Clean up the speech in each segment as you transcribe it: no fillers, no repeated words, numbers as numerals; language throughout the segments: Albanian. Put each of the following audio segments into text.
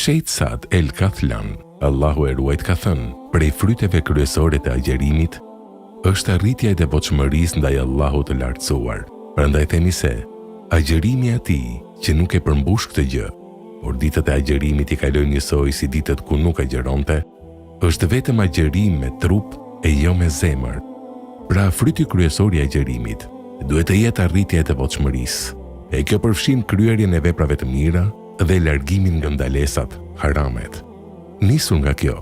Sheikh Saad El Kathlan, Allahu e ruajt, ka thënë, prej fryteve kryesore të agjerimit është arritja e devotshmërisë ndaj Allahut të lartësuar. Prandaj themi se agjerimi i atij që nuk e përmbush këtë gjë, por ditët e agjerimit i kalojnë njësoj si ditët ku nuk agjeronte, është vetëm agjerim me trup e jo me zemër. Pra fryti kryesor i agjerimit duhet të jetë arritja e devotshmërisë. E kjo përfshin kryerjen e veprave të mira dhe largimin nga ndalesat, haramet. Nisur nga kjo,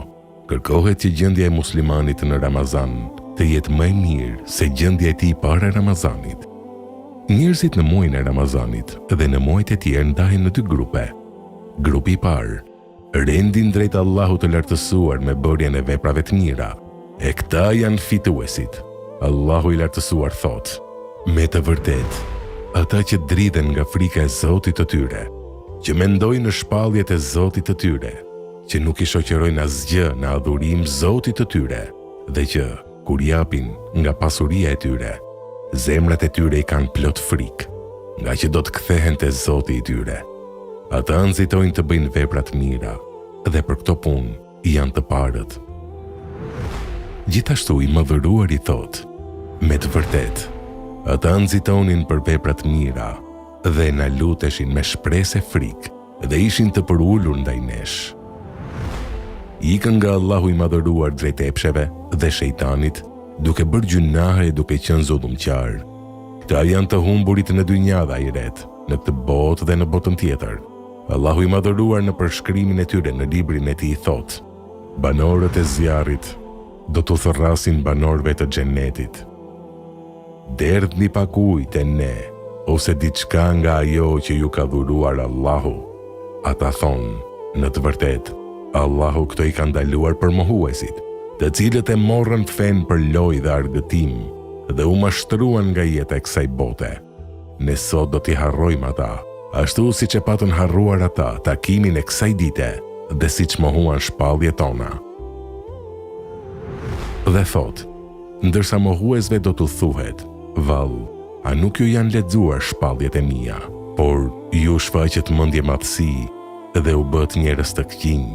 kërkohet që gjendja e muslimanit në Ramazan të jetë më e mirë se gjendja e tij para Ramazanit. Njerëzit në muajin e Ramazanit dhe në muajt e tjerë ndahen në dy grupe. Grupi i parë rendin drejt Allahut të lartësuar me bërjen e veprave të mira. E këta janë fituesit. Allahu i lartësuar thot: me të vërtet, ata që dridhen nga frika e Zotit të tyre, që mendojnë në shpalljet e Zotit të tyre, që nuk i shoqërojnë asgjë në adhurim Zotit të tyre, dhe që, kur japin nga pasuria e tyre, zemrat e tyre i kanë plot frikë, nga që do të kthehen te Zoti i tyre. Ata nxitojnë të bëjnë vepra të mira, dhe për këto punë janë të parët. Gjithashtu i mëdhëruari thot: me të vërtet, ata nxitonin për vepra të mira dhe na luteshin me shpresë e frikë dhe ishin të përulur ndaj nesh. Ikën nga Allahu i madhëruar drejt epsheve dhe shejtanit, duke bërë gjunahe e duke qenë zullumqtar. Këta janë të humburit në dynja dhe ahiret, në këtë botë dhe në botën tjetër. Allahu i madhëruar në përshkrimin e tyre në librin e tij thot: banorët e zjarrit do t'u thërrasin banorëve të xhenetit. Derdhni pak ujë te ne, ose diçka nga ajo që ju ka dhuruar Allahu. Ata thonë: në të vërtetë, Allahu këto i ka ndaluar për mohuesit, të cilët e morën fen për lojë dhe argëtim dhe u mashtruan nga jeta e kësaj bote. Ne sot do t'i harrojmë ata, ashtu siç e patën harruar ata takimin e kësaj dite dhe siç mohuan shpalljet tona. Dhe thot: ndërsa mohuesve do t'u thuhet: vall, a nuk ju janë lexuar shpalljet e mia, por ju shfaqet mendje madhësi dhe u bët njerëz të këqinj.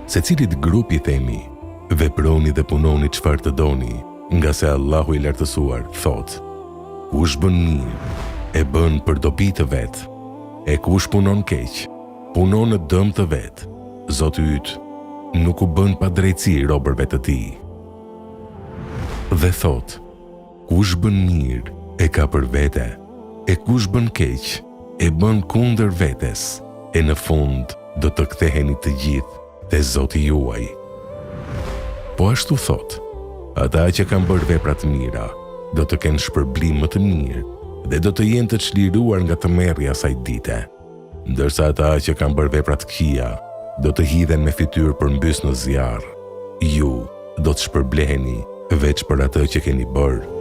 Secilit grupi themi: veproni dhe punoni çfarë të doni, nga se Allahu i lartësuar thot: kush bën mirë, e bën për dobi të vet, e kush punon keq, punon në dëm të vet. Zoti yt nuk u bën pa drejtësi robërve të tij. Dhe thot: kush bën mirë, e ka për vete, e kush bën keq, e bën kundër vetes, e në fund do të ktheheni të gjithë te Zoti juaj. Po ashtu thot: ata që kanë bërë vepra të mira do të kenë shpërblim më të mirë dhe do të jenë të çliruar nga tmerrja e asaj dite, ndërsa ata që kanë bërë vepra të këqija do të hidhen me fytyrë përmbys në zjarr. Ju do të shpërbleheni veç për atë që keni bërë.